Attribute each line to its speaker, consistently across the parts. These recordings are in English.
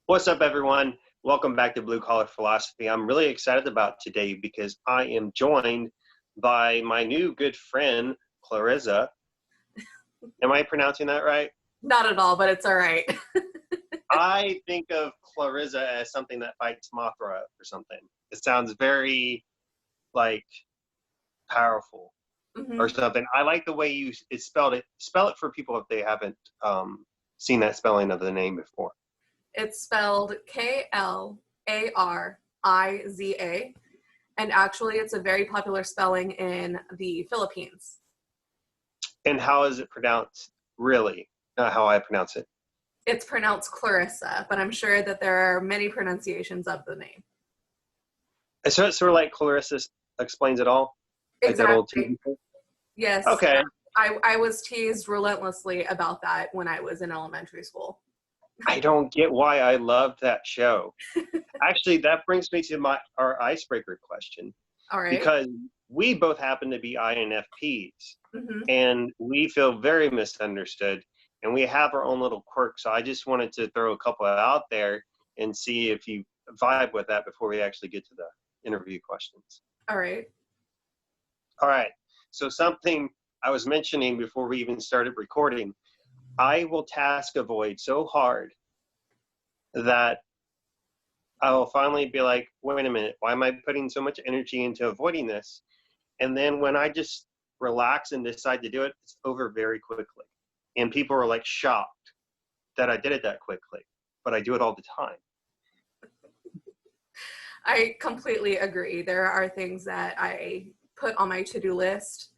Speaker 1: What's up, everyone? Welcome back to Blue Collar Philosophy. I'm really excited about today because I am joined by my new good friend, Clarissa. Am I pronouncing that right?
Speaker 2: Not at all, but it's all right.
Speaker 1: I think of Clarissa as something that fights Mothra or something. It sounds very, powerful or something. I like the way you spelled it. Spell it for people if they haven't seen that spelling of the name before.
Speaker 2: It's spelled Klariza, and actually it's a very popular spelling in the Philippines.
Speaker 1: And how is it pronounced, really? Not how I pronounce it.
Speaker 2: It's pronounced Clarissa, but I'm sure that there are many pronunciations of the name.
Speaker 1: So it's sort of like Clarissa Explains It All? Like that old TV show?
Speaker 2: Yes.
Speaker 1: Okay.
Speaker 2: I was teased relentlessly about that when I was in elementary school.
Speaker 1: I don't get why I loved that show. Actually, that brings me to our icebreaker question.
Speaker 2: All right.
Speaker 1: Because we both happen to be INFPs, and we feel very misunderstood, and we have our own little quirks. So I just wanted to throw a couple out there and see if you vibe with that before we actually get to the interview questions.
Speaker 2: All right.
Speaker 1: All right. So something I was mentioning before we even started recording, I will task avoid so hard that I will finally be like, wait a minute, why am I putting so much energy into avoiding this? And then when I just relax and decide to do it, it's over very quickly. And people are like shocked that I did it that quickly, but I do it all the time.
Speaker 2: I completely agree. There are things that I put on my to-do list,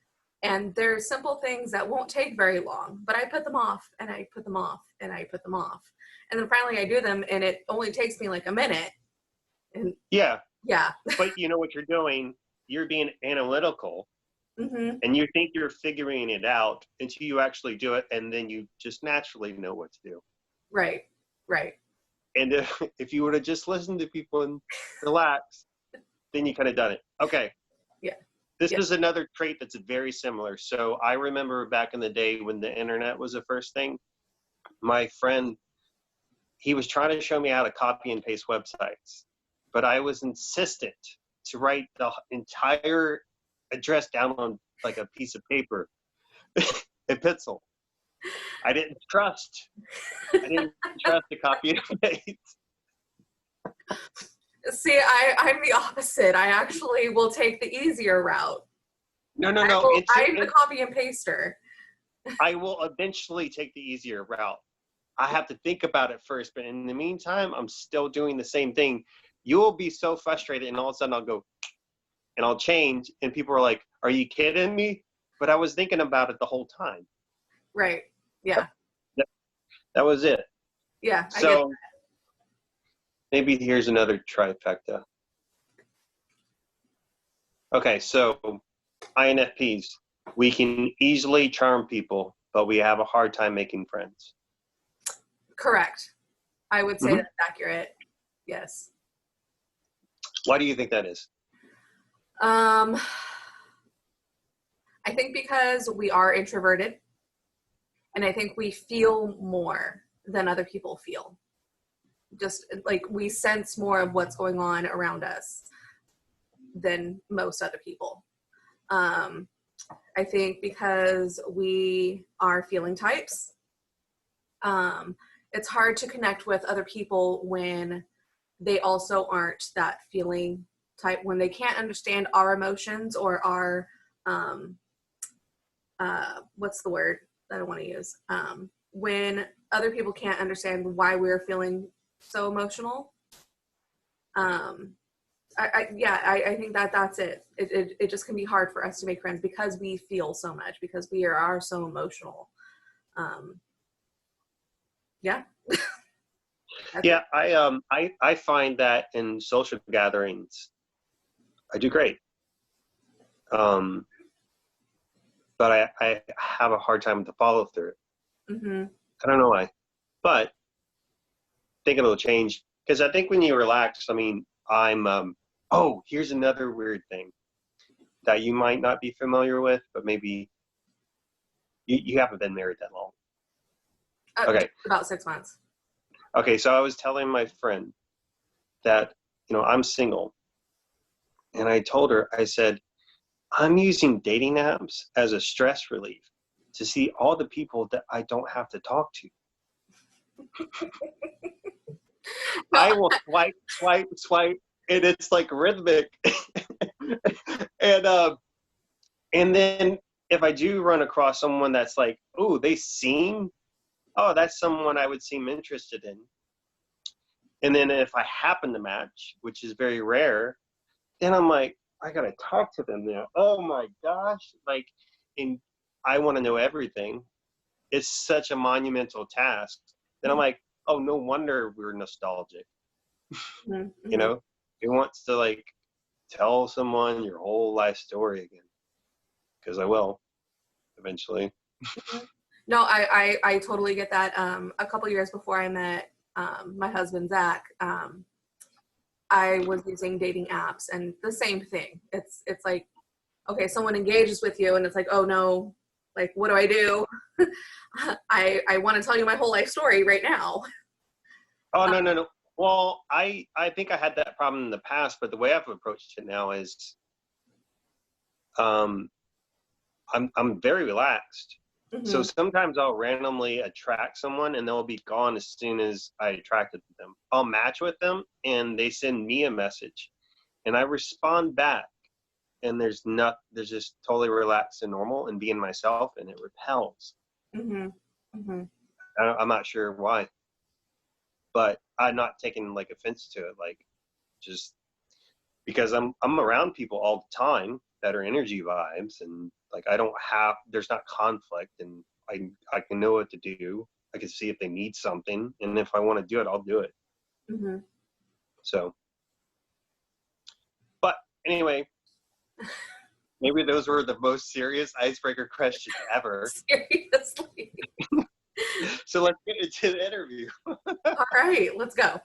Speaker 2: and they're simple things that won't take very long, but I put them off and I put them off and I put them off. And then finally I do them and it only takes me like a minute. And
Speaker 1: yeah.
Speaker 2: Yeah.
Speaker 1: But you know what you're doing? You're being analytical and you think you're figuring it out until you actually do it. And then you just naturally know what to do.
Speaker 2: Right. Right.
Speaker 1: And if you would have just listened to people and relaxed, then you could have done it. Okay.
Speaker 2: Yeah.
Speaker 1: This is another trait that's very similar. So I remember back in the day when the internet was the first thing, my friend, he was trying to show me how to copy and paste websites, but I was insistent to write the entire address down on like a piece of paper, a pencil. I didn't trust the copy and paste.
Speaker 2: See, I'm the opposite. I actually will take the easier route.
Speaker 1: No.
Speaker 2: I'm the copy and paster.
Speaker 1: I will eventually take the easier route. I have to think about it first, but in the meantime, I'm still doing the same thing. You will be so frustrated, and all of a sudden I'll go, and I'll change, and people are like, are you kidding me? But I was thinking about it the whole time.
Speaker 2: Right. Yeah.
Speaker 1: That was it.
Speaker 2: Yeah.
Speaker 1: So I get that. Maybe here's another trifecta. Okay, so INFPs, we can easily charm people, but we have a hard time making friends.
Speaker 2: Correct. I would say that's accurate. Yes.
Speaker 1: Why do you think that is?
Speaker 2: I think because we are introverted, and I think we feel more than other people feel. Just like we sense more of what's going on around us than most other people. I think because we are feeling types, it's hard to connect with other people when they also aren't that feeling type, when they can't understand our emotions or our, what's the word that I want to use? When other people can't understand why we're feeling so emotional. I think that's it. It just can be hard for us to make friends because we feel so much, because we are so emotional. Yeah.
Speaker 1: Yeah, I find that in social gatherings, I do great. But I have a hard time to follow through. I don't know why, but I think it'll change. Because I think when you relax, I mean, here's another weird thing that you might not be familiar with, but maybe you haven't been married that long.
Speaker 2: Okay. About 6 months.
Speaker 1: Okay, so I was telling my friend that, I'm single. And I told her, I said, I'm using dating apps as a stress relief to see all the people that I don't have to talk to.
Speaker 2: No,
Speaker 1: I will swipe, swipe, swipe, and it's like rhythmic. and and then if I do run across someone that's like, oh, that's someone I would seem interested in. And then if I happen to match, which is very rare, then I'm like, I gotta talk to them now. Oh my gosh. Like, and I want to know everything. It's such a monumental task. Then I'm like, oh, no wonder we're nostalgic.
Speaker 2: mm-hmm.
Speaker 1: You know, it wants to like tell someone your whole life story again. Because I will eventually.
Speaker 2: No, I totally get that. A couple years before I met my husband Zach, I was using dating apps, and the same thing. It's like, okay, someone engages with you, and it's like, oh no, like what do I do? I want to tell you my whole life story right now.
Speaker 1: Oh no, no, no. Well, I think I had that problem in the past, but the way I've approached it now is, I'm very relaxed. So
Speaker 2: Mm-hmm.
Speaker 1: sometimes I'll randomly attract someone and they'll be gone as soon as I attracted them. I'll match with them and they send me a message and I respond back, and there's just totally relaxed and normal and being myself, and it repels.
Speaker 2: Mm-hmm. Mm-hmm.
Speaker 1: I'm not sure why, but I'm not taking like offense to it. Like, just because I'm around people all the time that are energy vibes, and like there's not conflict, and I can know what to do. I can see if they need something, and if I want to do it, I'll do it.
Speaker 2: Mm-hmm.
Speaker 1: So, but anyway, maybe those were the most serious icebreaker questions ever.
Speaker 2: Seriously.
Speaker 1: So let's get into the interview.
Speaker 2: All right, let's go.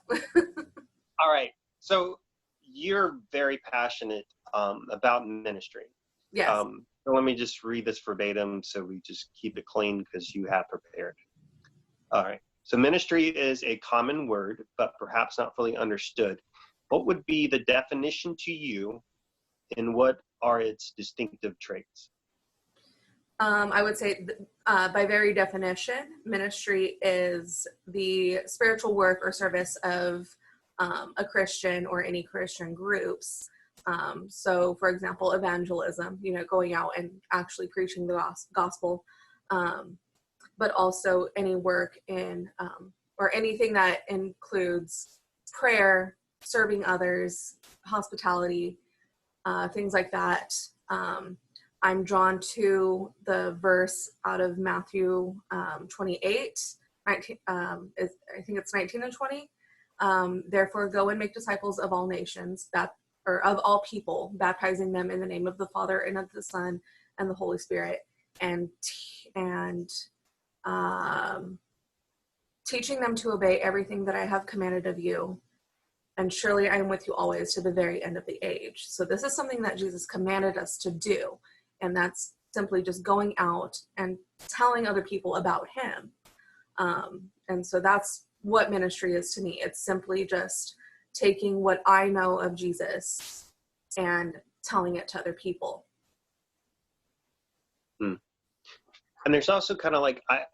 Speaker 1: All right. So you're very passionate about ministry.
Speaker 2: Yes.
Speaker 1: So let me just read this verbatim so we just keep it clean because you have prepared. All right. So ministry is a common word, but perhaps not fully understood. What would be the definition to you, and what are its distinctive traits?
Speaker 2: I would say, by very definition, ministry is the spiritual work or service of a Christian or any Christian groups. So, for example, evangelism, going out and actually preaching the gospel, but also any work in or anything that includes prayer, serving others, hospitality, things like that. I'm drawn to the verse out of Matthew 28, 19, I think it's 19 and 20. Therefore, go and make disciples of all nations, or of all people, baptizing them in the name of the Father and of the Son and the Holy Spirit, and teaching them to obey everything that I have commanded of you. And surely I am with you always to the very end of the age. So this is something that Jesus commanded us to do. And that's simply just going out and telling other people about him. And so that's what ministry is to me. It's simply just taking what I know of Jesus and telling it to other people.
Speaker 1: And there's also kind of like, I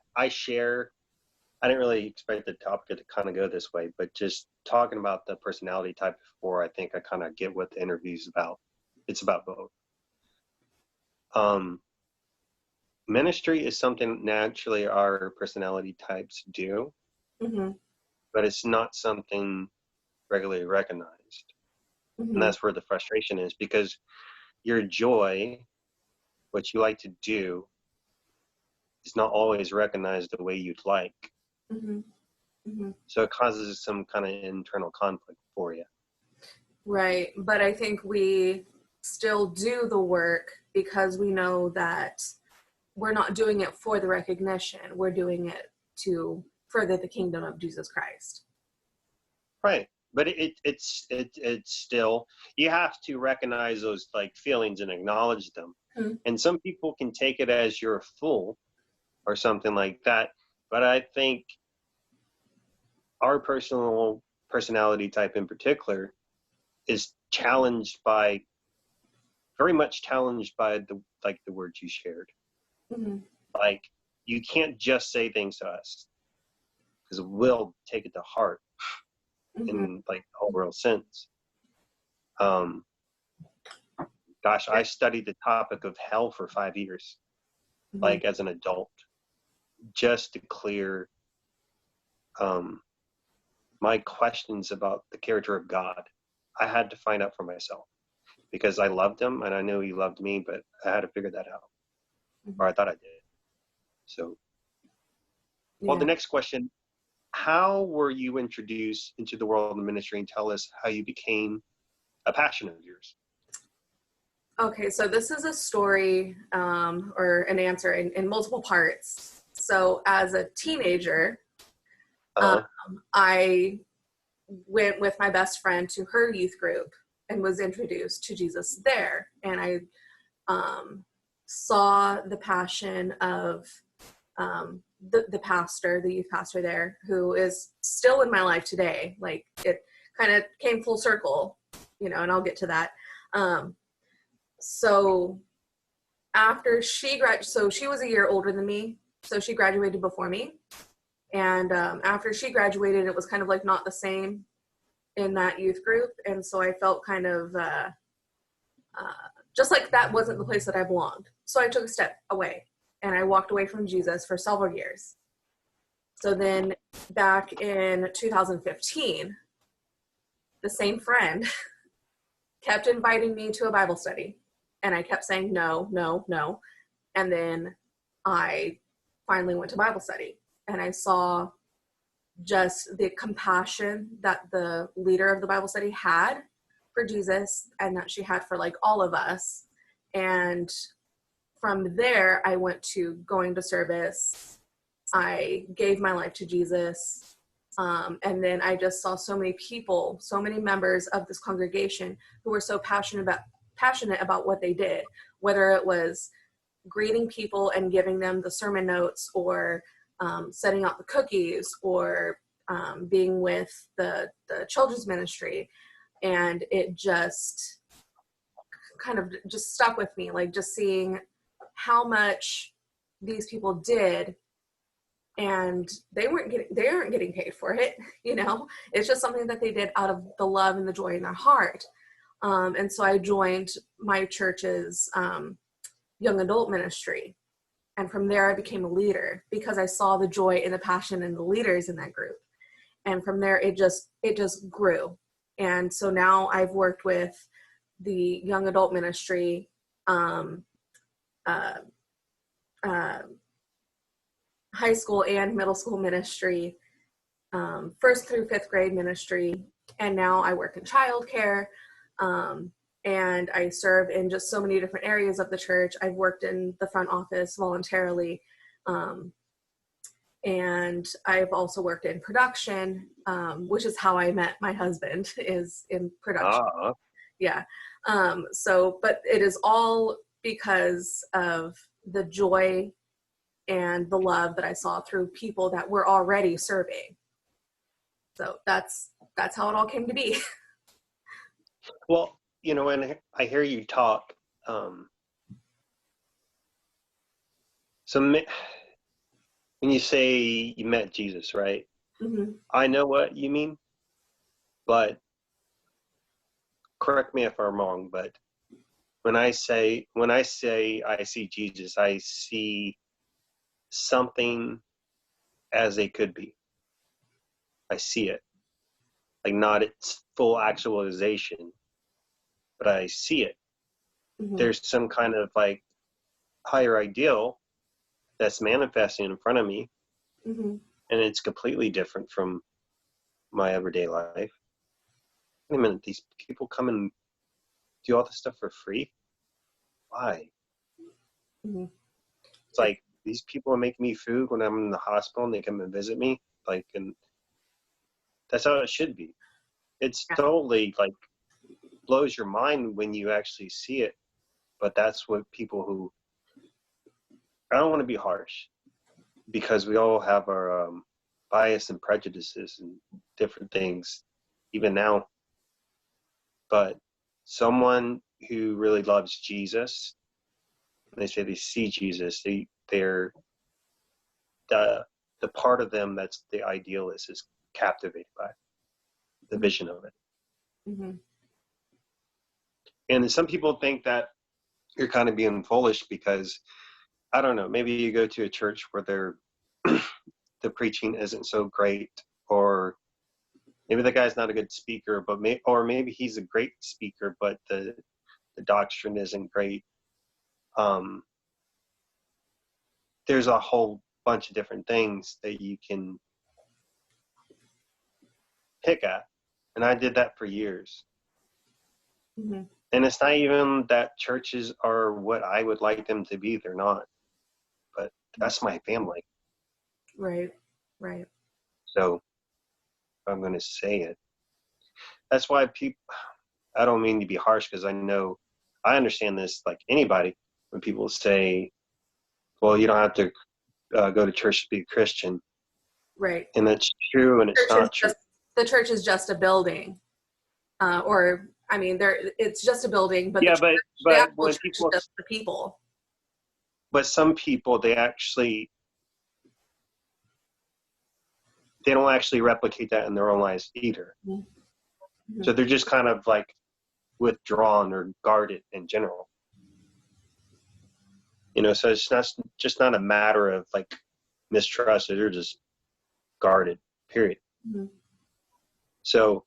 Speaker 1: didn't really expect the topic to kind of go this way, but just talking about the personality type before, I think I kind of get what the interview's about. It's about both. Ministry is something naturally our personality types do,
Speaker 2: Mm-hmm.
Speaker 1: but it's not something regularly recognized.
Speaker 2: Mm-hmm.
Speaker 1: And that's where the frustration is, because your joy, what you like to do, is not always recognized the way you'd like.
Speaker 2: Mm-hmm. Mm-hmm.
Speaker 1: So it causes some kind of internal conflict for you.
Speaker 2: Right. But I think we still do the work because we know that we're not doing it for the recognition. We're doing it to further the kingdom of Jesus Christ.
Speaker 1: Right. But it's still, you have to recognize those like feelings and acknowledge them.
Speaker 2: Mm-hmm.
Speaker 1: And some people can take it as you're a fool or something like that. But I think our personal personality type in particular is challenged by, very much challenged by the words you shared.
Speaker 2: Mm-hmm.
Speaker 1: Like, you can't just say things to us, because we'll take it to heart in like the whole real sense. Gosh, I studied the topic of hell for 5 years, like as an adult, just to clear my questions about the character of God. I had to find out for myself, because I loved him and I knew he loved me, but I had to figure that out, or I thought I did. So, well, the next question: how were you introduced into the world of ministry, and tell us how you became a passion of yours?
Speaker 2: Okay, so this is a story or an answer in multiple parts. So as a teenager, I went with my best friend to her youth group and was introduced to Jesus there. And I saw the passion of the pastor, the youth pastor there, who is still in my life today. Like, it kind of came full circle, and I'll get to that. So after she graduated, so she was a year older than me, so she graduated before me. And after she graduated, it was kind of like not the same in that youth group. And so I felt kind of just like that wasn't the place that I belonged. So I took a step away and I walked away from Jesus for several years. So then back in 2015, the same friend kept inviting me to a Bible study. And I kept saying no, no, no. And then I finally went to Bible study, and I saw just the compassion that the leader of the Bible study had for Jesus, and that she had for like all of us. And from there, I went to going to service. I gave my life to Jesus. And then I just saw so many people, so many members of this congregation who were so passionate about what they did, whether it was greeting people and giving them the sermon notes, or setting out the cookies, or being with the children's ministry. And it just kind of just stuck with me, like just seeing how much these people did, and they aren't getting paid for it. It's just something that they did out of the love and the joy in their heart. And so I joined my church's young adult ministry. And from there, I became a leader because I saw the joy and the passion in the leaders in that group. And from there, it just grew. And so now I've worked with the young adult ministry, high school and middle school ministry, 1st through 5th grade ministry. And now I work in childcare. And I serve in just so many different areas of the church. I've worked in the front office voluntarily. And I've also worked in production, which is how I met my husband, is in production. Yeah. But it is all because of the joy and the love that I saw through people that were already serving. So that's how it all came to be.
Speaker 1: Well, and I hear you talk. So when you say you met Jesus, right? Mm-hmm. I know what you mean, but correct me if I'm wrong, but when I say I see Jesus, I see something as it could be. I see it, like not its full actualization, but I see it. Mm-hmm. There's some kind of like higher ideal that's manifesting in front of me. Mm-hmm. And it's completely different from my everyday life. Wait a minute, these people come and do all this stuff for free? Why? Mm-hmm. It's like, these people are making me food when I'm in the hospital and they come and visit me. Like, and that's how it should be. It's totally like blows your mind when you actually see it. But that's what people who, I don't want to be harsh, because we all have our bias and prejudices and different things, even now. But someone who really loves Jesus, when they say they see Jesus, they're the part of them that's the idealist is captivated by the vision of it.
Speaker 2: Mm-hmm.
Speaker 1: And some people think that you're kind of being foolish because, I don't know, maybe you go to a church where the preaching isn't so great, or maybe the guy's not a good speaker, but maybe he's a great speaker, but the doctrine isn't great. There's a whole bunch of different things that you can pick at. And I did that for years.
Speaker 2: Mm-hmm.
Speaker 1: And it's not even that churches are what I would like them to be. They're not. But that's my family.
Speaker 2: Right.
Speaker 1: So I'm going to say it. That's why I don't mean to be harsh, because I understand this like anybody when people say, well, you don't have to go to church to be a Christian.
Speaker 2: Right.
Speaker 1: And that's true, and it's not true.
Speaker 2: The church is just a building. It's just a building, but
Speaker 1: yeah,
Speaker 2: the
Speaker 1: but when
Speaker 2: church
Speaker 1: people,
Speaker 2: is just the people.
Speaker 1: but some people, they don't actually replicate that in their own lives either. Mm-hmm. So they're just kind of like withdrawn or guarded in general. So it's just not a matter of like mistrust. They're just guarded, period. Mm-hmm. So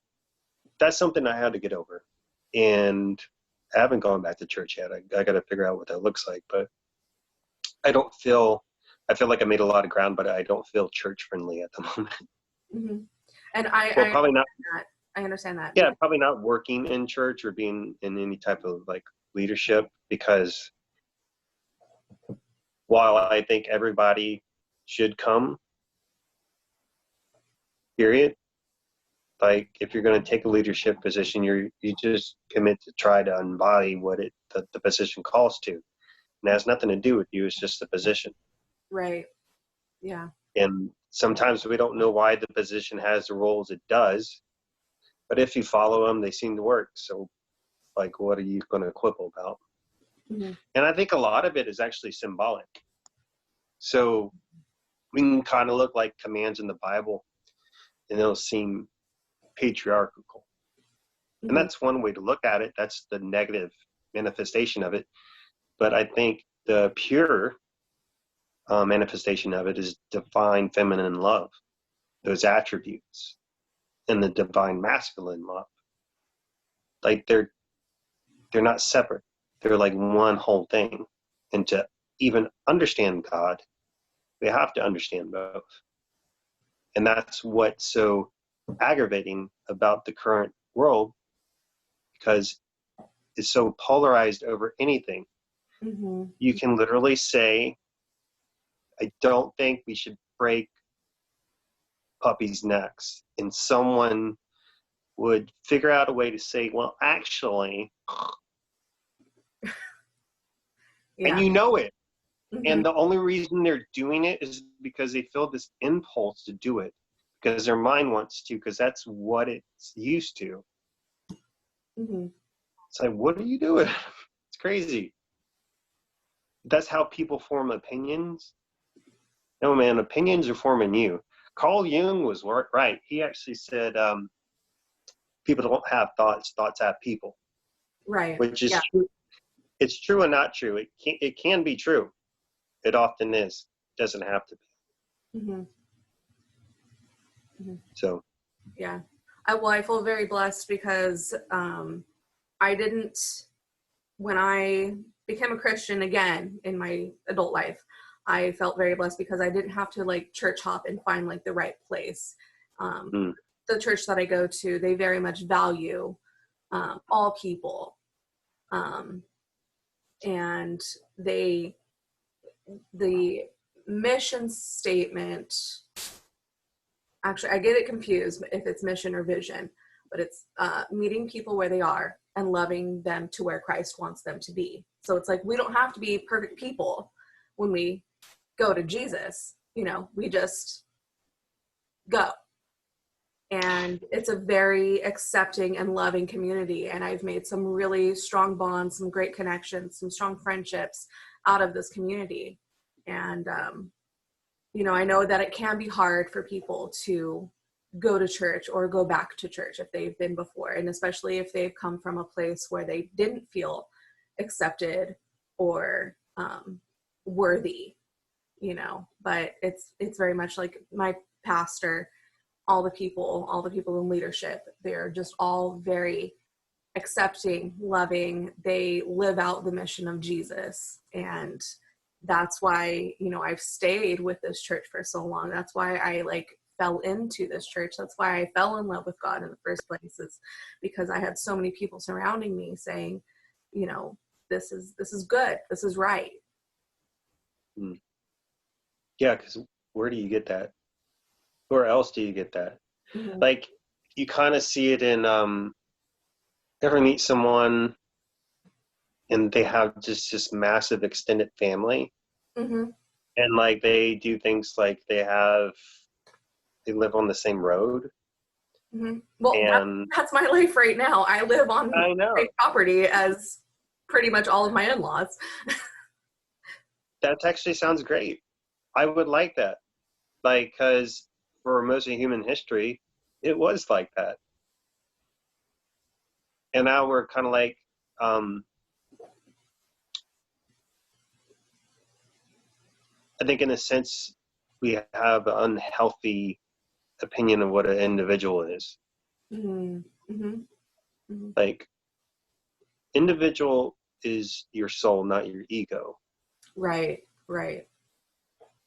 Speaker 1: that's something I had to get over. And I haven't gone back to church yet. I got to figure out what that looks like. But I feel like I made a lot of ground, but I don't feel church friendly at the moment.
Speaker 2: Mm-hmm. And I understand that.
Speaker 1: Yeah, probably not working in church or being in any type of like leadership, because while I think everybody should come, period, like if you're going to take a leadership position, you just commit to try to embody what the position calls to. And it has nothing to do with you. It's just the position.
Speaker 2: Right. Yeah.
Speaker 1: And sometimes we don't know why the position has the roles it does, but if you follow them, they seem to work. So like, what are you going to quibble about? Mm-hmm. And I think a lot of it is actually symbolic. So we can kind of look like commands in the Bible, and they'll seem patriarchal. Mm-hmm. And that's one way to look at it. That's the negative manifestation of it. But I think the pure manifestation of it is divine feminine love, those attributes, and the divine masculine love. Like they're not separate. They're like one whole thing. And to even understand God, we have to understand both. And that's what's so aggravating about the current world, because it's so polarized over anything. Mm-hmm. You can literally say, I don't think we should break puppies' necks. And someone would figure out a way to say, well, actually, yeah. And you know it. Mm-hmm. And the only reason they're doing it is because they feel this impulse to do it, because their mind wants to, because that's what it's used to. Mm-hmm. It's like, what are you doing? It's crazy. That's how people form opinions. No, man, opinions are forming you. Carl Jung was right. He actually said, people don't have thoughts, thoughts have people.
Speaker 2: Right.
Speaker 1: Which is true. It's true and not true. It can be true. It often is. It doesn't have to be. Mm-hmm. Mm-hmm. So.
Speaker 2: Yeah. I feel very blessed because when I became a Christian again in my adult life, I felt very blessed because I didn't have to like church hop and find like the right place. The church that I go to, they very much value all people. And the mission statement, actually I get it confused if it's mission or vision, but it's meeting people where they are and loving them to where Christ wants them to be. So it's like, we don't have to be perfect people when we go to Jesus, we just go. And it's a very accepting and loving community. And I've made some really strong bonds, some great connections, some strong friendships out of this community. And, I know that it can be hard for people to go to church or go back to church if they've been before. And especially if they've come from a place where they didn't feel accepted or worthy, but it's very much like my pastor, all the people in leadership, they're just all very accepting, loving. They live out the mission of Jesus. And that's why, I've stayed with this church for so long. That's why I fell into this church. That's why I fell in love with God in the first place, is because I had so many people surrounding me saying, this is good. This is right.
Speaker 1: Yeah, because where do you get that? Where else do you get that?
Speaker 2: Mm-hmm.
Speaker 1: Like, you kind of see it in, ever meet someone and they have just this massive extended family,
Speaker 2: Mm-hmm.
Speaker 1: and they do things like they live on the same road.
Speaker 2: Mm-hmm. Well,
Speaker 1: And
Speaker 2: that's my life right now. I live on
Speaker 1: I know
Speaker 2: the same property as pretty much all of my in-laws.
Speaker 1: that actually sounds great. I would like that, because for most of human history, it was like that. And now we're kind of I think in a sense, we have an unhealthy opinion of what an individual is.
Speaker 2: Mm-hmm. Mm-hmm. Mm-hmm.
Speaker 1: Individual is your soul, not your ego.
Speaker 2: Right.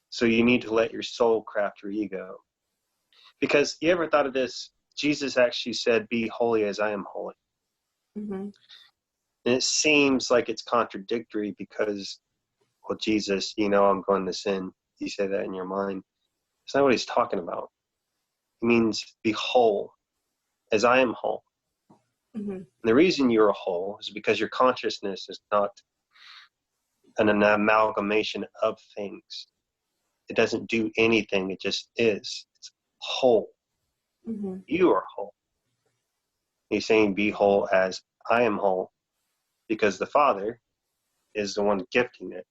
Speaker 1: So you need to let your soul craft your ego. Because you ever thought of this? Jesus actually said, "Be holy as I am holy."
Speaker 2: Mm-hmm.
Speaker 1: And it seems like it's contradictory because, well, Jesus, I'm going to sin. You say that in your mind. It's not what he's talking about. It means be whole as I am whole.
Speaker 2: Mm-hmm.
Speaker 1: And the reason you're whole is because your consciousness is not an amalgamation of things. It doesn't do anything. It just is. It's whole.
Speaker 2: Mm-hmm.
Speaker 1: You are whole. He's saying be whole as I am whole, because the Father is the one gifting it.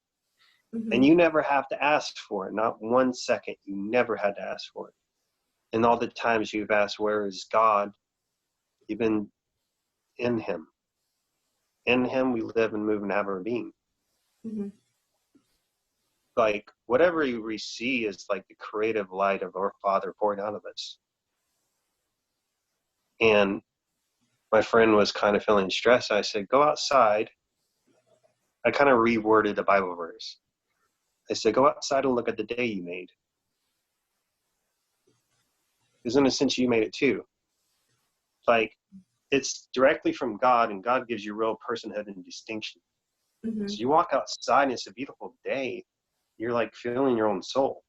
Speaker 2: Mm-hmm.
Speaker 1: And you never have to ask for it. Not 1 second. You never had to ask for it. And all the times you've asked, where is God? You've been in him. In him we live and move and have our being.
Speaker 2: Mm-hmm.
Speaker 1: Whatever we see is like the creative light of our Father pouring out of us. And my friend was kind of feeling stressed. I said, go outside. I kind of reworded the Bible verse. I said, go outside and look at the day you made. Because in a sense, you made it too. It's directly from God, and God gives you real personhood and distinction.
Speaker 2: Mm-hmm.
Speaker 1: So you walk outside and it's a beautiful day. You're feeling your own soul.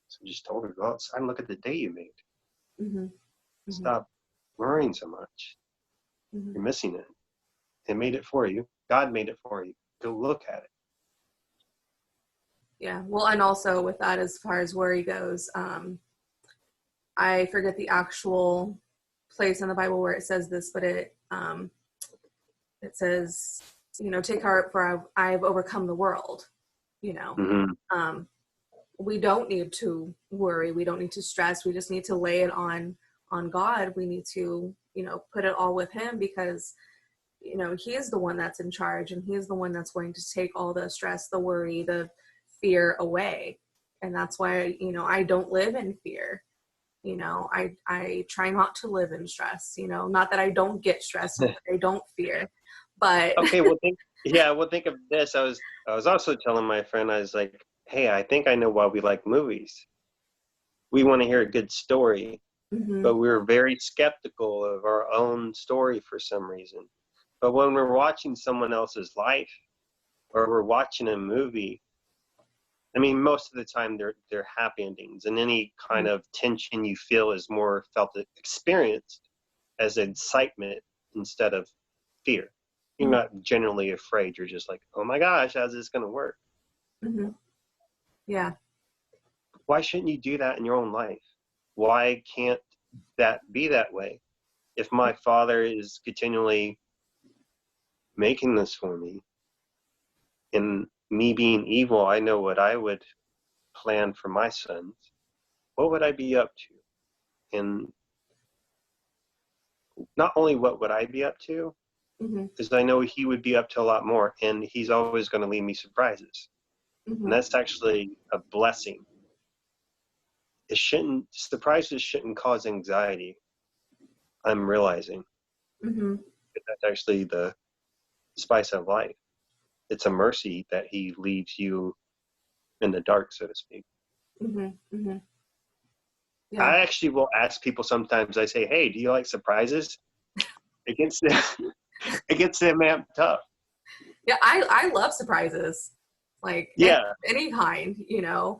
Speaker 1: So I just told her, go outside and look at the day you made.
Speaker 2: Mm-hmm. Mm-hmm.
Speaker 1: Stop worrying so much.
Speaker 2: Mm-hmm.
Speaker 1: You're missing it. It made it for you. God made it for you. Go look at it.
Speaker 2: Yeah. Well, and also with that, as far as worry goes, I forget the actual place in the Bible where it says this, but it says, take heart, for I've overcome the world.
Speaker 1: Mm-hmm.
Speaker 2: We don't need to worry. We don't need to stress. We just need to lay it on God. We need to, put it all with him, because, he is the one that's in charge, and he is the one that's going to take all the stress, the worry, the fear away. And that's why, I don't live in fear. I try not to live in stress, not that I don't get stressed, not that I don't fear, but
Speaker 1: Okay, well, think of this. I was also telling my friend, I was like, hey, I think I know why we like movies. We want to hear a good story,
Speaker 2: mm-hmm.
Speaker 1: but we're very skeptical of our own story for some reason. But when we're watching someone else's life, or we're watching a movie, I mean, most of the time they're happy endings, and any kind of tension you feel is more experienced as excitement instead of fear. You're not generally afraid. You're just like, oh my gosh, how's this going to work?
Speaker 2: Mm-hmm. Yeah.
Speaker 1: Why shouldn't you do that in your own life? Why can't that be that way? If my father is continually making this for me, and me being evil, I know what I would plan for my sons. What would I be up to? And not only what would I be up to, because I know he would be up to a lot more, and he's always going to leave me surprises. And that's actually a blessing. Surprises shouldn't cause anxiety. I'm realizing that's actually the spice of life. It's a mercy that he leaves you in the dark, so to speak.
Speaker 2: Yeah.
Speaker 1: I actually will ask people sometimes. I say, "Hey, do you like surprises?" It gets them amped up.
Speaker 2: Yeah, I love surprises, like any kind, you know.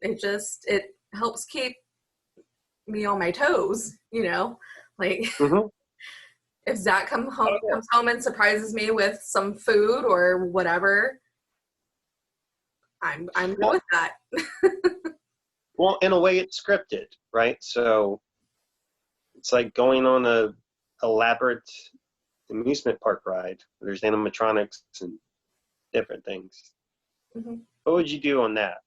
Speaker 2: It helps keep me on my toes, you know. Like if Zach comes home and surprises me with some food or whatever, I'm good with that.
Speaker 1: Well, in a way, it's scripted, right? So it's like going on a elaborate amusement park ride. There's animatronics and different things. What would you do on that?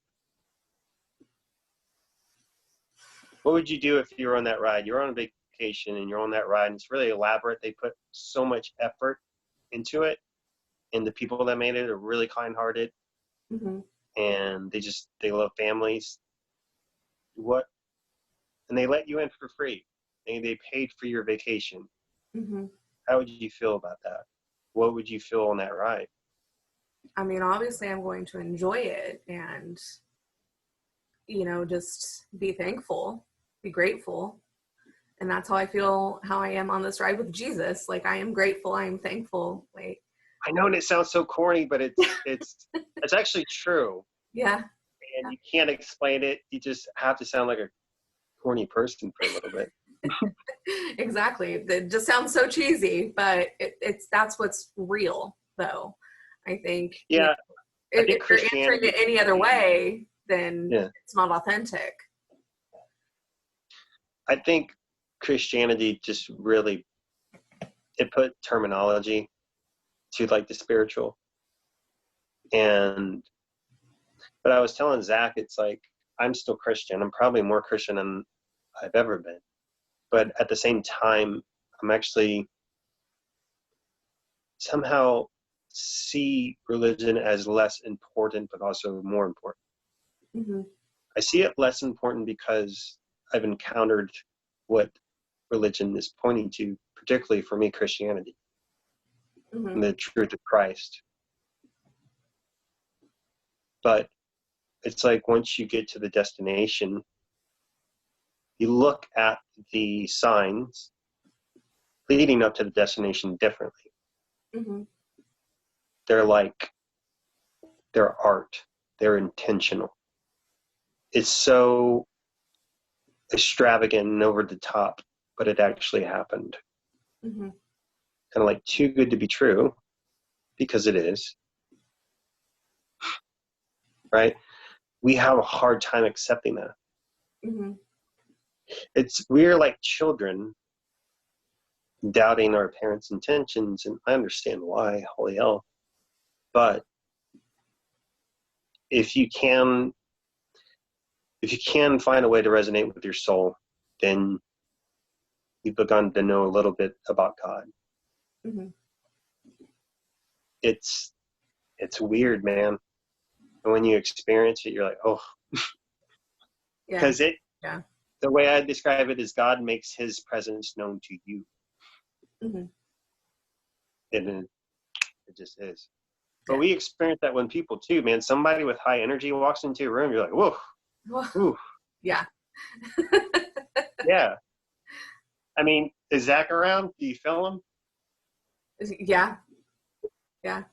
Speaker 1: What would you do if you were on that ride? You're on a vacation and you're on that ride, and it's really elaborate. They put so much effort into it, and the people that made it are really kind-hearted, and they love families. And they let you in for free, and they paid for your vacation. How would you feel about that? What would you feel on that ride?
Speaker 2: I mean, obviously I'm going to enjoy it and, you know, just be thankful, be grateful. And that's how I am on this ride with Jesus. Like, I am grateful, I am thankful. Like,
Speaker 1: I know it sounds so corny, but it's actually true.
Speaker 2: Yeah.
Speaker 1: And you can't explain it. You just have to sound like a corny person for a little bit.
Speaker 2: Exactly. It just sounds so cheesy, but that's what's real, though. I think.
Speaker 1: Yeah.
Speaker 2: You know, if you're answering it any other way, then it's not authentic.
Speaker 1: I think Christianity just really, it put terminology to like the spiritual. But I was telling Zach, it's like, I'm still Christian. I'm probably more Christian than I've ever been. But at the same time, I'm actually somehow see religion as less important, but also more important. I see it less important because I've encountered what religion is pointing to, particularly for me, Christianity, and the truth of Christ. But it's like once you get to the destination, you look at the signs leading up to the destination differently. They're art. They're intentional. It's so extravagant and over the top, but it actually happened. Kind of like too good to be true, because it is. Right? We have a hard time accepting that. We're like children doubting our parents' intentions, and I understand why, holy hell. But if you can find a way to resonate with your soul, then you've begun to know a little bit about God. It's weird, man. And when you experience it, you're like, oh. Because the way I describe it is God makes his presence known to you. And it just is. But we experience that when people too, man. Somebody with high energy walks into a room, you're like, whoa. Ooh.
Speaker 2: Yeah.
Speaker 1: Yeah. I mean, is Zach around? Do you feel him?
Speaker 2: Yeah. Yeah.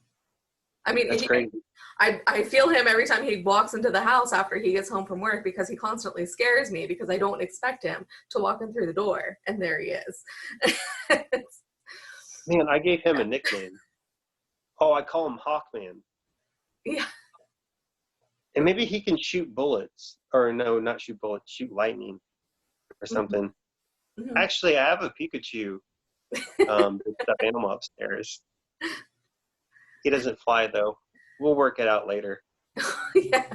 Speaker 2: I mean,
Speaker 1: that's crazy.
Speaker 2: I feel him every time he walks into the house after he gets home from work, because he constantly scares me because I don't expect him to walk in through the door, and there he is.
Speaker 1: Man, I gave him a nickname. Oh, I call him Hawkman.
Speaker 2: Yeah.
Speaker 1: And maybe he can shoot bullets, or no, not shoot bullets, shoot lightning or something.
Speaker 2: Mm-hmm.
Speaker 1: Actually, I have a Pikachu, stuffed animal upstairs. He doesn't fly though. We'll work it out later.
Speaker 2: Yeah.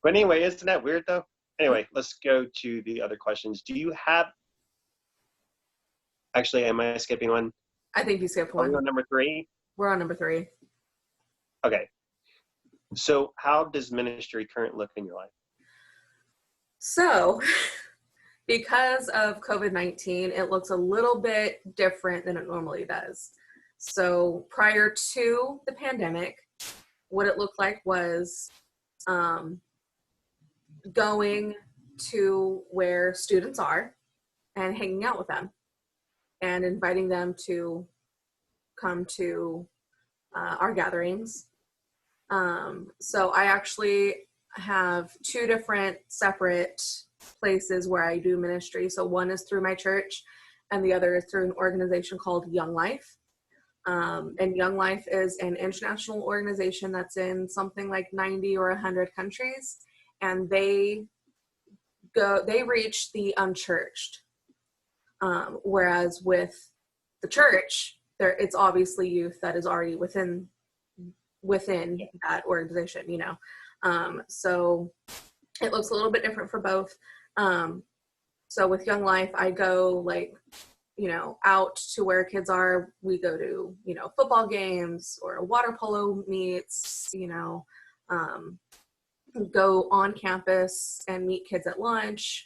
Speaker 1: But anyway, isn't that weird though? Anyway, let's go to the other questions. Do you have, actually, am I skipping one?
Speaker 2: I think you skipped
Speaker 1: Are we
Speaker 2: one.
Speaker 1: on number 3?
Speaker 2: We're on number 3.
Speaker 1: Okay. So how does ministry currently look in your life?
Speaker 2: So, because of COVID-19, it looks a little bit different than it normally does. So prior to the pandemic, what it looked like was going to where students are and hanging out with them and inviting them to come to our gatherings. So I actually have 2 different separate places where I do ministry. So one is through my church and the other is through an organization called Young Life. And Young Life is an international organization that's in something like 90 or 100 countries. And they reach the unchurched. Whereas with the church, it's obviously youth that is already within that organization, you know. So it looks a little bit different for both. So with Young Life, I go out to where kids are. We go to, football games or water polo meets, go on campus and meet kids at lunch.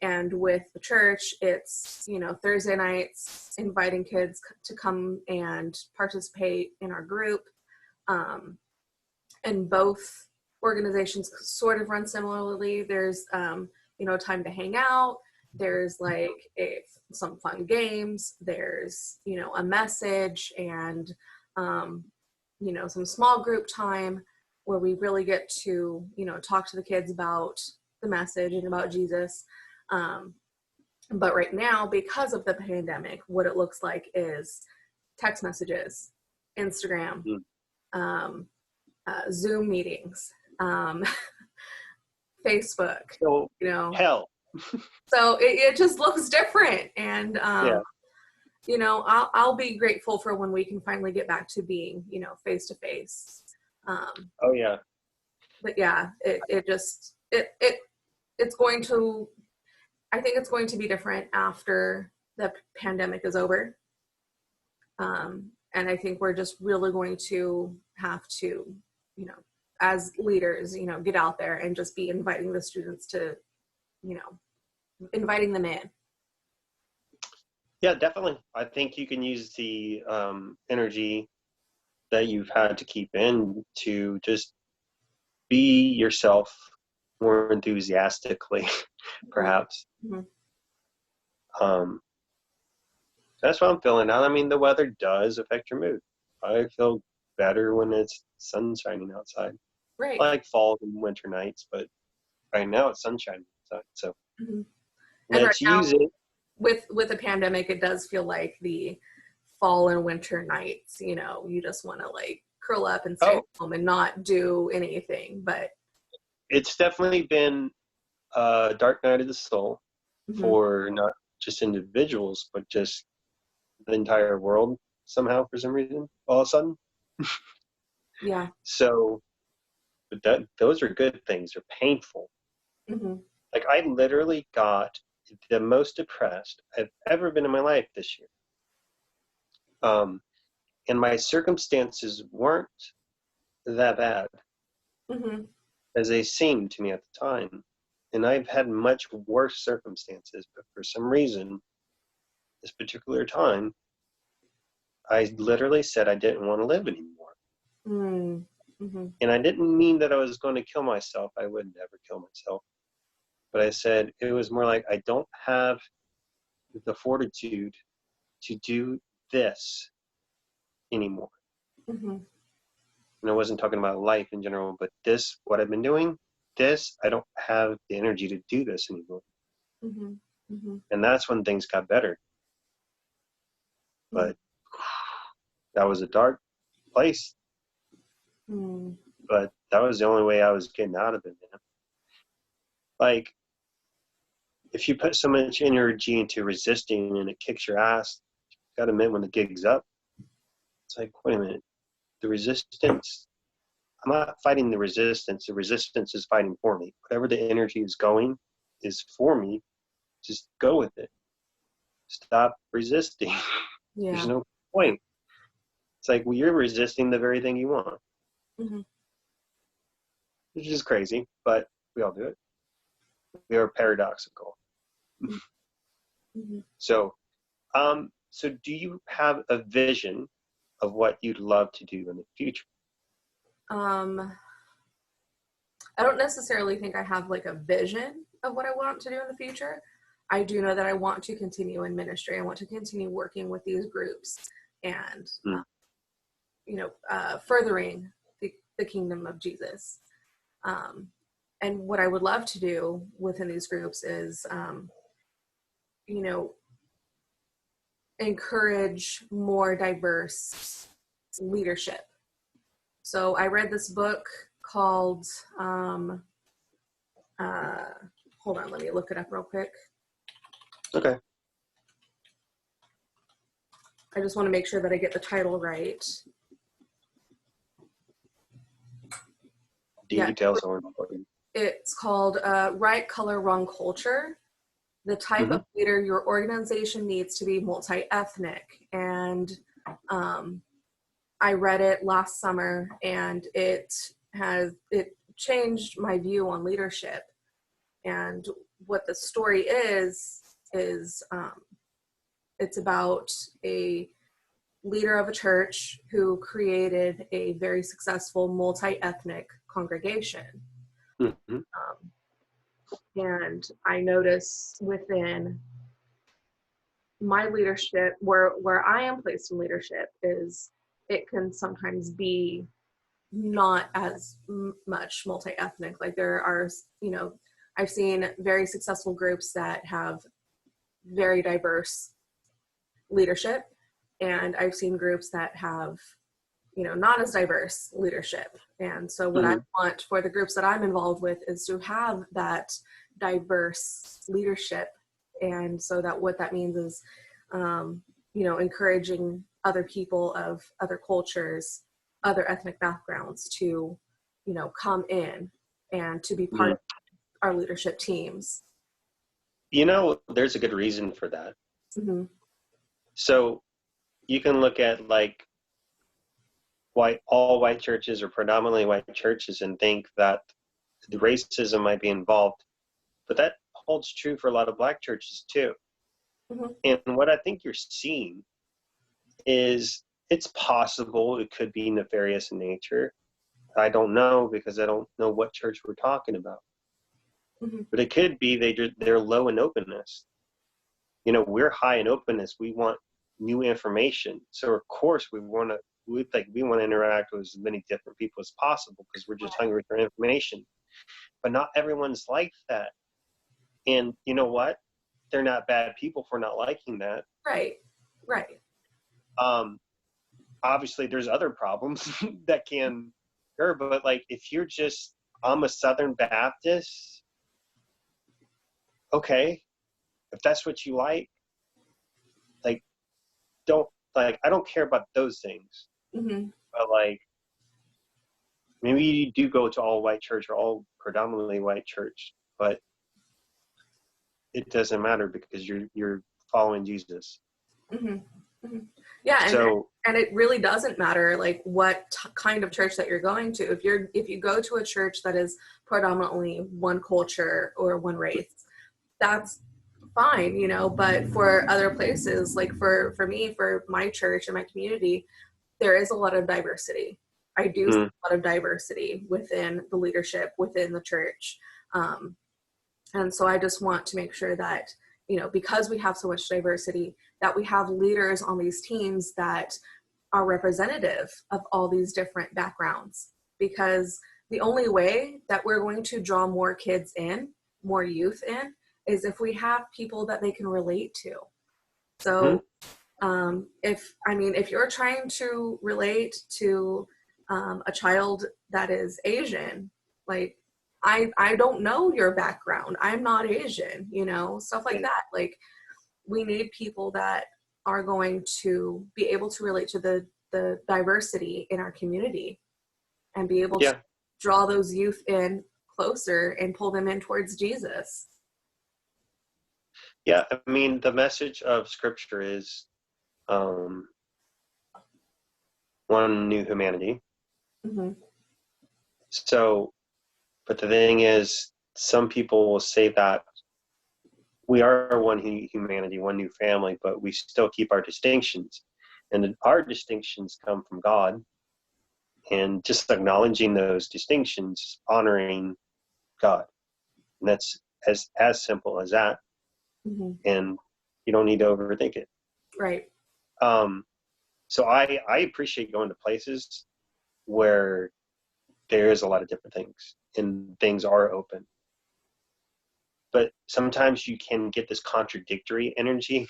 Speaker 2: And with the church, it's, Thursday nights, inviting kids to come and participate in our group. And both organizations sort of run similarly. There's, time to hang out. There's some fun games. There's, a message and, some small group time where we really get to, talk to the kids about the message and about Jesus. But right now, because of the pandemic, what it looks like is text messages, Instagram, Zoom meetings, Facebook,
Speaker 1: So, hell.
Speaker 2: So it just looks different. And,
Speaker 1: Yeah.
Speaker 2: I'll be grateful for when we can finally get back to being, face to face.
Speaker 1: Oh yeah.
Speaker 2: But yeah, it's going to, I think it's going to be different after the pandemic is over. And I think we're just really going to have to, as leaders, get out there and just be inviting the students to, inviting them in.
Speaker 1: Yeah, definitely. I think you can use the energy that you've had to keep in to just be yourself more enthusiastically, perhaps.
Speaker 2: Mm-hmm.
Speaker 1: That's what I'm feeling now. I mean, the weather does affect your mood. I feel better when it's sun shining outside.
Speaker 2: Right.
Speaker 1: I like fall and winter nights, but right now it's sunshine outside. So let's use it.
Speaker 2: With the pandemic, it does feel like the fall and winter nights, you just want to curl up and stay home and not do anything. But
Speaker 1: it's definitely been a dark night of the soul for not just individuals, but just the entire world somehow for some reason, all of a sudden.
Speaker 2: Yeah.
Speaker 1: So, but those are good things. They're painful. Like I literally got the most depressed I've ever been in my life this year. And my circumstances weren't that bad as they seemed to me at the time. And I've had much worse circumstances, but for some reason, this particular time, I literally said I didn't want to live anymore. And I didn't mean that I was going to kill myself. I would never kill myself. But I said it was more like I don't have the fortitude to do this anymore. And I wasn't talking about life in general, but this, what I've been doing, I don't have the energy to do this anymore. And that's when things got better. But that was a dark place. but that was the only way I was getting out of it, man. Like, if you put so much energy into resisting and it kicks your ass, you gotta admit when the gig's up, it's like, wait a minute, the resistance, I'm not fighting the resistance is fighting for me. Whatever the energy is going is for me, just go with it. Stop resisting. There's
Speaker 2: Yeah.
Speaker 1: no point. It's like, well, you're resisting the very thing you want.
Speaker 2: Mm-hmm.
Speaker 1: Which is crazy, but we all do it. We are paradoxical.
Speaker 2: Mm-hmm.
Speaker 1: So do you have a vision of what you'd love to do in the future?
Speaker 2: I don't necessarily think I have like a vision of what I want to do in the future. I do know that I want to continue in ministry. I want to continue working with these groups and, furthering the kingdom of Jesus. And what I would love to do within these groups is, encourage more diverse leadership. So I read this book called, hold on, let me look it up real quick.
Speaker 1: Okay.
Speaker 2: I just want to make sure that I get the title right.
Speaker 1: Do you tell someone?
Speaker 2: It's called Right Color, Wrong Culture. The type of leader your organization needs to be multi-ethnic. And I read it last summer, and it changed my view on leadership. And what the story is it's about a leader of a church who created a very successful multi-ethnic congregation.
Speaker 1: Mm-hmm.
Speaker 2: And I notice within my leadership, where I am placed in leadership, is it can sometimes be not as much multi-ethnic. Like there are, I've seen very successful groups that have very diverse leadership, and I've seen groups that have, not as diverse leadership. And so what I want for the groups that I'm involved with is to have that diverse leadership. And so that what that means is, encouraging other people of other cultures, other ethnic backgrounds to, come in and to be part of our leadership teams.
Speaker 1: There's a good reason for that.
Speaker 2: Mm-hmm.
Speaker 1: So you can look at like all white churches or predominantly white churches and think that the racism might be involved, but that holds true for a lot of black churches too. Mm-hmm. And what I think you're seeing is it's possible it could be nefarious in nature. I don't know, because I don't know what church we're talking about. Mm-hmm. But it could be they're low in openness. We're high in openness. We want new information. So of course we want to interact with as many different people as possible because we're just hungry for information. But not everyone's like that. And you know what? They're not bad people for not liking that.
Speaker 2: Right.
Speaker 1: Obviously there's other problems that can occur, but like if you're just, I'm a Southern Baptist, okay, if that's what you like, I don't care about those things. Mm-hmm. But like, maybe you do go to all white church or all predominantly white church, but it doesn't matter because you're following Jesus.
Speaker 2: Mm-hmm. Mm-hmm. Yeah, and it really doesn't matter like what kind of church that you're going to. If you go to a church that is predominantly one culture or one race, that's fine, but for other places, like for me, for my church and my community, there is a lot of diversity. I do see a lot of diversity within the leadership, within the church. And so I just want to make sure that, because we have so much diversity, that we have leaders on these teams that are representative of all these different backgrounds. Because the only way that we're going to draw more kids in, more youth in, is if we have people that they can relate to. So if you're trying to relate to a child that is Asian, like I don't know your background. I'm not Asian, you know, stuff like that. Like, we need people that are going to be able to relate to the diversity in our community and be able to draw those youth in closer and pull them in towards Jesus.
Speaker 1: Yeah, I mean, the message of Scripture is one new humanity.
Speaker 2: Mm-hmm.
Speaker 1: So, but the thing is, some people will say that we are one humanity, one new family, but we still keep our distinctions. And our distinctions come from God. And just acknowledging those distinctions, honoring God. And that's as simple as that.
Speaker 2: Mm-hmm.
Speaker 1: And you don't need to overthink it.
Speaker 2: Right.
Speaker 1: So I appreciate going to places where there is a lot of different things and things are open. But sometimes you can get this contradictory energy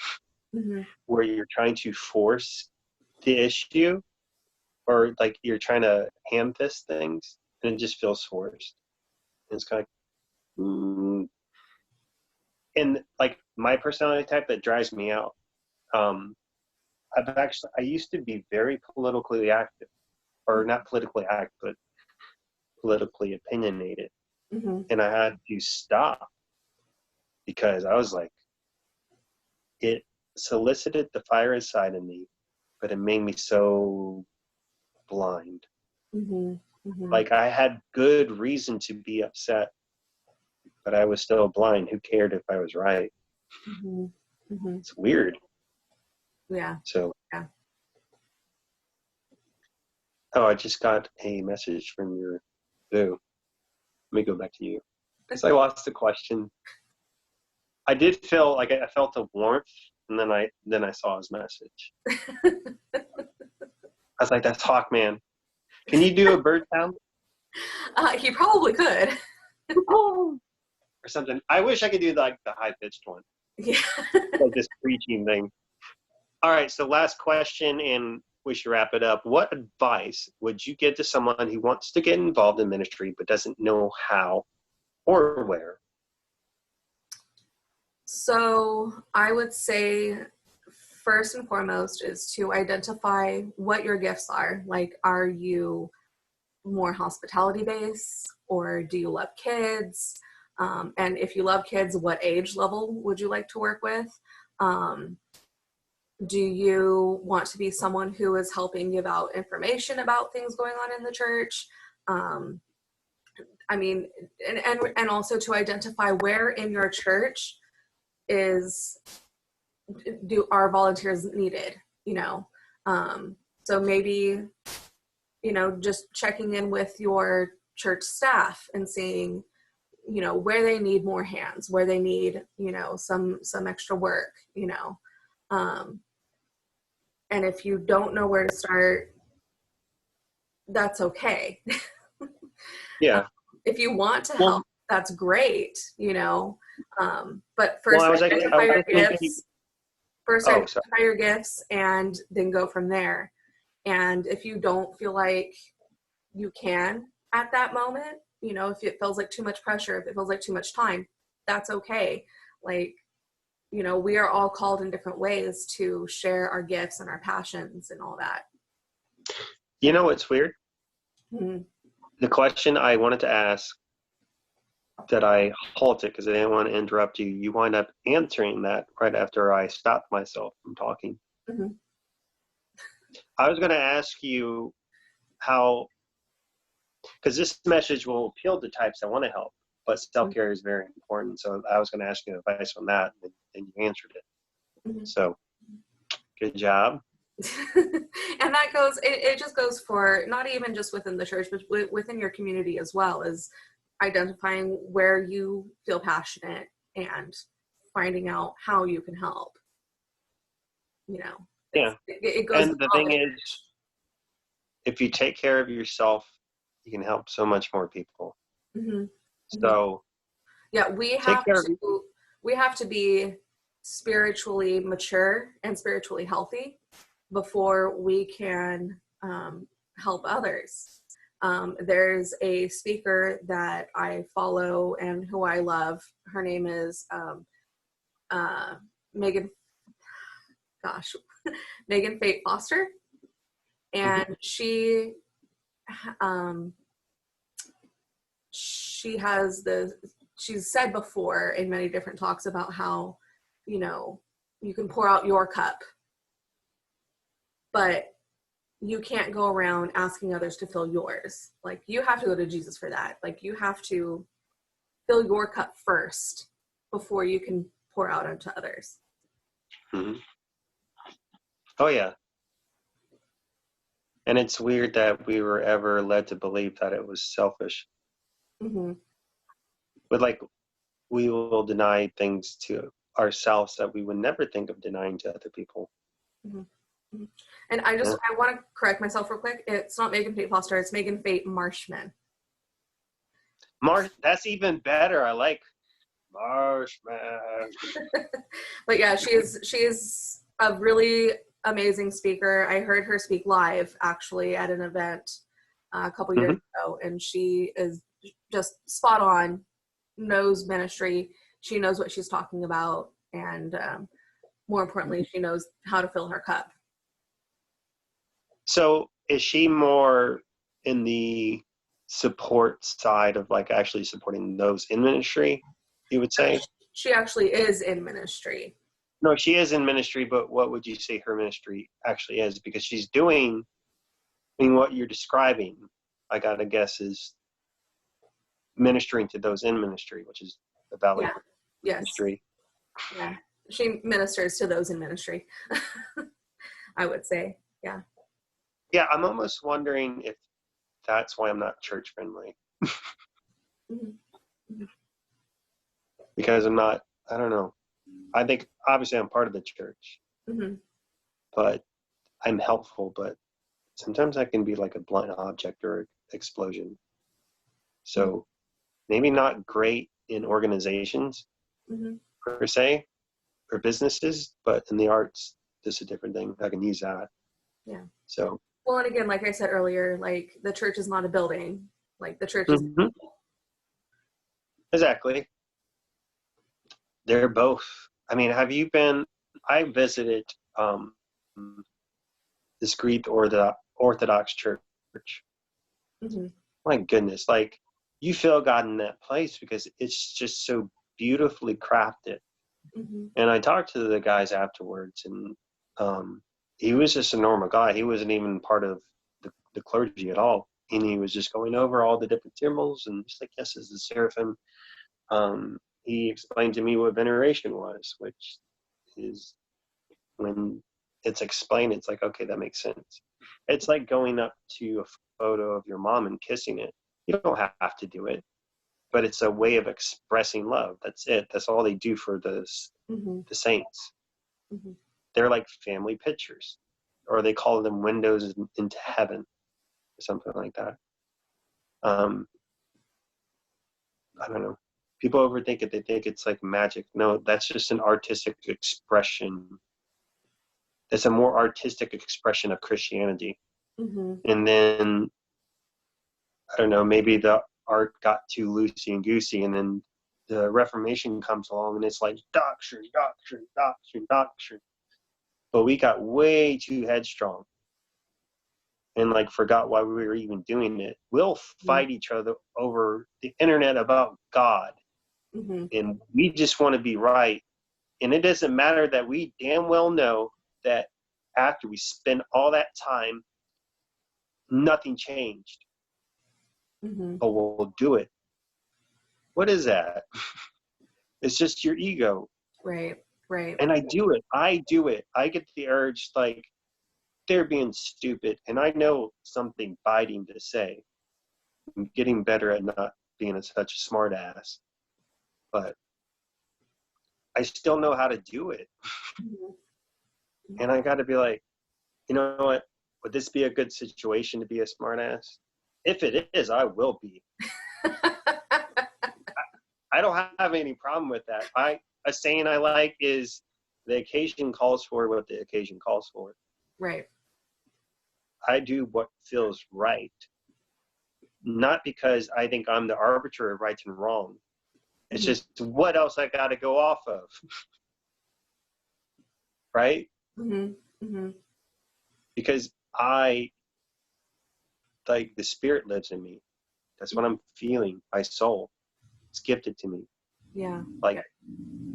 Speaker 2: Mm-hmm.
Speaker 1: where you're trying to force the issue, or like you're trying to ham fist things, and it just feels forced. And it's kind of and like my personality type that drives me out. I used to be very politically active, or not politically active, but politically opinionated.
Speaker 2: Mm-hmm.
Speaker 1: And I had to stop because I was like, it solicited the fire inside of me, but it made me so blind.
Speaker 2: Mm-hmm. Mm-hmm.
Speaker 1: Like, I had good reason to be upset, but I was still blind. Who cared if I was right?
Speaker 2: Mm-hmm. Mm-hmm.
Speaker 1: It's weird.
Speaker 2: Yeah.
Speaker 1: So,
Speaker 2: Yeah.
Speaker 1: oh, I just got a message from your boo. Let me go back to you, because I lost the question. I did feel like I felt a warmth, and then I saw his message. I was like, "That's Hawkman. Can you do a bird sound?"
Speaker 2: He probably could.
Speaker 1: Or something. I wish I could do like the high pitched one,
Speaker 2: Yeah.
Speaker 1: like this preaching thing. All right, so last question, and we should wrap it up. What advice would you give to someone who wants to get involved in ministry but doesn't know how or where?
Speaker 2: So I would say, first and foremost, is to identify what your gifts are. Like, are you more hospitality based, or do you love kids? And if you love kids, what age level would you like to work with? Do you want to be someone who is helping give out information about things going on in the church? I mean, and also to identify where in your church are volunteers needed, you know? So maybe, you know, just checking in with your church staff and seeing, you know, where they need more hands, where they need, you know, some extra work, you know. And if you don't know where to start, that's okay.
Speaker 1: Yeah.
Speaker 2: If you want to
Speaker 1: Well,
Speaker 2: help, that's great, you know. But
Speaker 1: well,
Speaker 2: first, identify your gifts. First,
Speaker 1: oh, sorry.
Speaker 2: identify your gifts, and then go from there. And if you don't feel like you can at that moment, you know, if it feels like too much pressure, if it feels like too much time, that's okay. Like, you know, we are all called in different ways to share our gifts and our passions and all that.
Speaker 1: You know what's weird?
Speaker 2: Mm-hmm.
Speaker 1: The question I wanted to ask that I halted because I didn't want to interrupt you, you wind up answering that right after I stopped myself from talking.
Speaker 2: Mm-hmm.
Speaker 1: I was going to ask you how, because this message will appeal to types that want to help, but self-care is very important. So I was going to ask you advice on that, and you answered it.
Speaker 2: Mm-hmm.
Speaker 1: So good job.
Speaker 2: And that goes, it just goes for not even just within the church, but within your community as well, is identifying where you feel passionate and finding out how you can help. You know,
Speaker 1: Yeah.
Speaker 2: It goes.
Speaker 1: And the thing is, if you take care of yourself, you can help so much more people.
Speaker 2: Mm-hmm.
Speaker 1: So
Speaker 2: yeah, we have to be spiritually mature and spiritually healthy before we can help others. There's a speaker that I follow and who I love. Her name is Megan, Megan Fate Foster. And she she's said before in many different talks about how, you know, you can pour out your cup, but you can't go around asking others to fill yours. Like, you have to go to Jesus for that. Like, you have to fill your cup first before you can pour out onto others.
Speaker 1: Mm-hmm. Oh yeah. And it's weird that we were ever led to believe that it was selfish.
Speaker 2: Mm-hmm.
Speaker 1: But like, we will deny things to ourselves that we would never think of denying to other people.
Speaker 2: Mm-hmm. And I want to correct myself real quick. It's not Megan Fate Foster. It's Megan Fate Marshman.
Speaker 1: That's even better. I like Marshman.
Speaker 2: But yeah, she's a really amazing speaker. I heard her speak live actually at an event a couple years ago, and she is just spot on. Knows ministry. She knows what she's talking about, and more importantly, she knows how to fill her cup.
Speaker 1: So is she more in the support side of like actually supporting those in ministry, you would say?
Speaker 2: She actually is in ministry.
Speaker 1: No, she is in ministry, but what would you say her ministry actually is? Because she's doing, I mean, what you're describing, I gotta guess, is ministering to those in ministry, which is the valid ministry.
Speaker 2: Yeah, she ministers to those in ministry. I would say, yeah.
Speaker 1: Yeah, I'm almost wondering if that's why I'm not church friendly. Because I'm not, I don't know. I think obviously I'm part of the church, but I'm helpful, but sometimes I can be like a blunt object or explosion. So maybe not great in organizations per se, or businesses, but in the arts, this is a different thing. I can use that.
Speaker 2: Yeah.
Speaker 1: So.
Speaker 2: Well, and again, like I said earlier, like the church is not a building. Like the church is.
Speaker 1: Exactly. They're both. I mean, have you been? I visited this Greek Orthodox church. My goodness, like you feel God in that place because it's just so beautifully crafted. And I talked to the guys afterwards, and he was just a normal guy. He wasn't even part of the clergy at all. And he was just going over all the different symbols and just like, yes, this is seraphim. He explained to me what veneration was, which is when it's explained, it's like, okay, that makes sense. It's like going up to a photo of your mom and kissing it. You don't have to do it, but it's a way of expressing love. That's it. That's all they do for the saints. They're like family pictures, or they call them windows into heaven, or something like that. I don't know. People overthink it. They think it's like magic. No, that's just an artistic expression. It's a more artistic expression of Christianity. And then, I don't know, maybe the art got too loosey and goosey, and then the Reformation comes along and it's like doctrine. But we got way too headstrong and like forgot why we were even doing it. We'll fight each other over the internet about God. And we just want to be right. And it doesn't matter that we damn well know that after we spend all that time, nothing changed. But we'll do it. What is that? It's just your ego.
Speaker 2: Right.
Speaker 1: And I do it. I get the urge, like, they're being stupid. And I know something biting to say. I'm getting better at not being such a smart ass. But I still know how to do it. And I got to be like, you know what? Would this be a good situation to be a smart ass? If it is, I will be. I don't have any problem with that. A saying I like is the occasion calls for what the occasion calls for.
Speaker 2: Right.
Speaker 1: I do what feels right, not because I think I'm the arbiter of right and wrong. It's
Speaker 2: Mhm.
Speaker 1: just what else I got to go off of, right?
Speaker 2: Mhm. Mhm.
Speaker 1: Because I, like, the spirit lives in me. That's what I'm feeling. My soul, it's gifted to me.
Speaker 2: Yeah.
Speaker 1: Like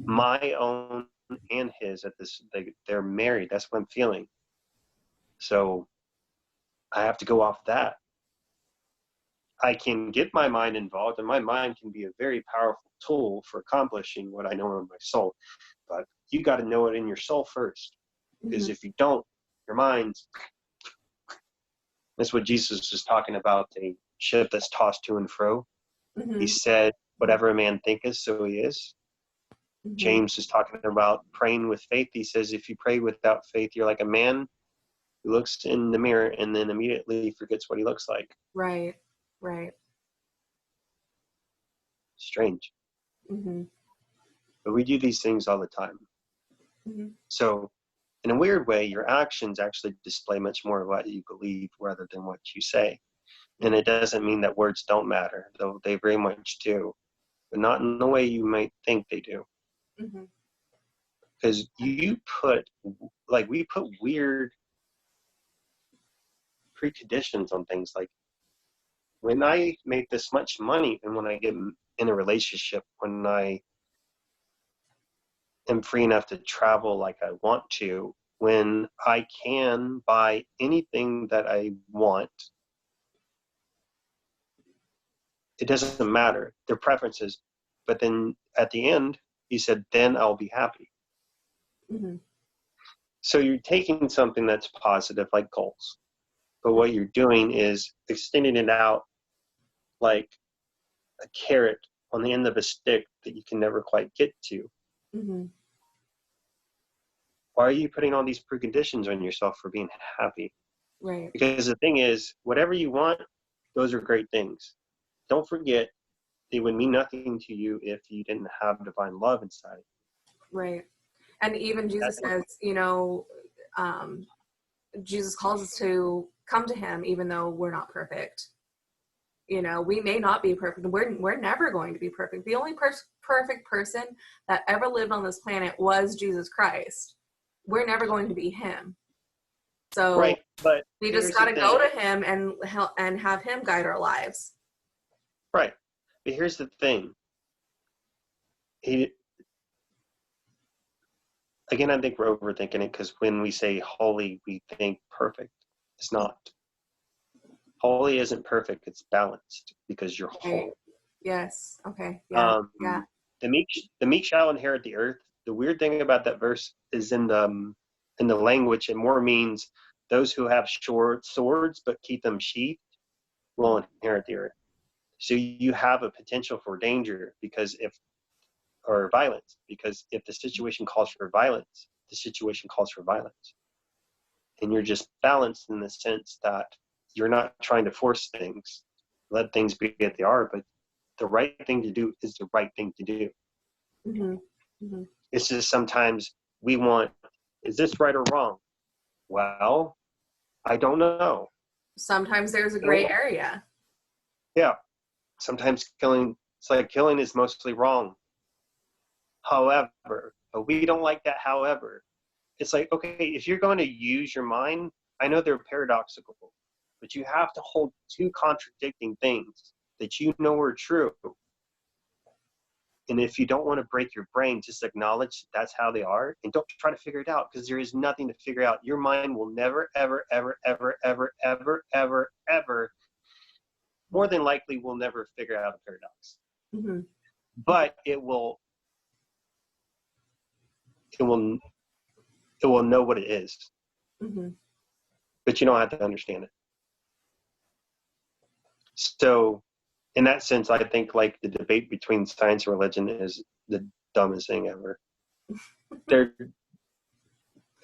Speaker 1: my own and his at this, they're married. That's what I'm feeling. So I have to go off that. I can get my mind involved, and my mind can be a very powerful tool for accomplishing what I know in my soul. But you got to know it in your soul first, because
Speaker 2: Mhm.
Speaker 1: if you don't, your mind's. That's what Jesus was talking about, a ship that's tossed to and fro. He
Speaker 2: Mhm.
Speaker 1: said, whatever a man thinketh, so he is.
Speaker 2: Mhm.
Speaker 1: James is talking about praying with faith. He says, if you pray without faith, you're like a man who looks in the mirror and then immediately forgets what he looks like.
Speaker 2: Right. Right.
Speaker 1: Strange.
Speaker 2: Mhm.
Speaker 1: But we do these things all the time.
Speaker 2: Mhm.
Speaker 1: So in a weird way, your actions actually display much more of what you believe rather than what you say. And
Speaker 2: Mhm.
Speaker 1: it doesn't mean that words don't matter, though they very much do, but not in the way you might think they do.
Speaker 2: Mhm.
Speaker 1: Because you put, like, we put weird preconditions on things. Like, when I make this much money and when I get in a relationship, when I am free enough to travel like I want to, when I can buy anything that I want, it doesn't matter. Their preferences. But then at the end, he said, then I'll be happy.
Speaker 2: Mhm.
Speaker 1: So you're taking something that's positive, like goals, but what you're doing is extending it out like a carrot on the end of a stick that you can never quite get to.
Speaker 2: Mhm.
Speaker 1: Why are you putting all these preconditions on yourself for being happy?
Speaker 2: Right.
Speaker 1: Because the thing is, whatever you want, those are great things. Don't forget, they would mean nothing to you if you didn't have divine love inside.
Speaker 2: Right. And even Jesus
Speaker 1: That's what,
Speaker 2: says, um, Jesus calls us to come to him even though we're not perfect. We may not be perfect. We're never going to be perfect. The only perfect person that ever lived on this planet was Jesus Christ. We're never going to be him. So
Speaker 1: right. But
Speaker 2: we just
Speaker 1: here's
Speaker 2: got
Speaker 1: the
Speaker 2: to go
Speaker 1: thing.
Speaker 2: to him and help and have him guide our lives.
Speaker 1: Right. But here's the thing. He, again, I think we're overthinking it because when we say holy, we think perfect. It's not. Holy isn't perfect. It's balanced because you're
Speaker 2: Right.
Speaker 1: whole.
Speaker 2: Yes. Okay. Yeah.
Speaker 1: Um,
Speaker 2: Yeah.
Speaker 1: the meek shall inherit the earth. The weird thing about that verse is in the language, it more means those who have short swords but keep them sheathed will inherit the earth. So you have a potential for danger because if or violence, because if the situation calls for violence, the situation calls for violence. And you're just balanced in the sense that you're not trying to force things, let things be as they are, but the right thing to do is the right thing to do.
Speaker 2: Mm-hmm. Mm-hmm.
Speaker 1: It's just sometimes we want, is this right or wrong? Well, I don't know.
Speaker 2: Sometimes there's a gray area.
Speaker 1: Yeah, sometimes killing, it's like killing is mostly wrong. However, but we don't like that. However, it's like, okay, if you're going to use your mind, I know they're paradoxical, but you have to hold two contradicting things that you know are true. And if you don't want to break your brain, just acknowledge that's how they are and don't try to figure it out because there is nothing to figure out. Your mind will never, ever, ever, ever, ever, ever, ever, ever, more than likely will never figure out a paradox.
Speaker 2: Mm-hmm.
Speaker 1: But it will know what it is.
Speaker 2: Mm-hmm.
Speaker 1: But you don't have to understand it. So in that sense, I think like the debate between science and religion is the dumbest thing ever. They're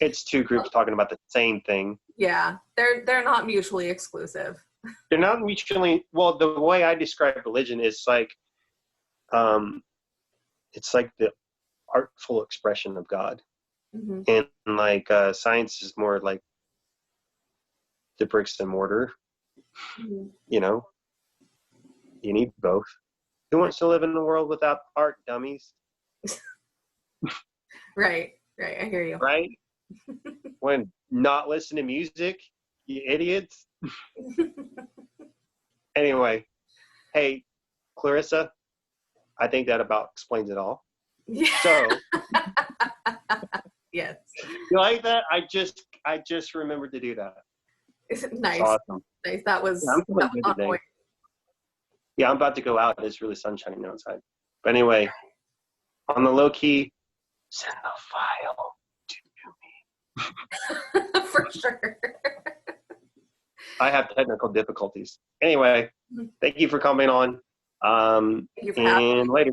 Speaker 1: it's two groups talking about the same thing.
Speaker 2: Yeah, they're not mutually exclusive.
Speaker 1: They're not mutually well. The way I describe religion is like, um, it's like the artful expression of God,
Speaker 2: Mm-hmm.
Speaker 1: and like science is more like the bricks and mortar.
Speaker 2: Mhm.
Speaker 1: You know, you need both. Who wants to live in a world without art, dummies?
Speaker 2: Right. I hear you.
Speaker 1: Right? When not listen to music, you idiots. Anyway, hey, Clarissa, I think that about explains it all.
Speaker 2: Yeah.
Speaker 1: So,
Speaker 2: Yes.
Speaker 1: you like that? I just remembered to do that.
Speaker 2: Nice.
Speaker 1: It's awesome.
Speaker 2: Nice. That was,
Speaker 1: Yeah, I'm feeling
Speaker 2: that was
Speaker 1: good
Speaker 2: on
Speaker 1: today.
Speaker 2: point.
Speaker 1: Yeah, I'm about to go out. It's really sun shining outside. But anyway, on the low key, send the file to me.
Speaker 2: For sure.
Speaker 1: I have technical difficulties. Anyway, thank you for coming on.
Speaker 2: Thank you for having me.
Speaker 1: And later.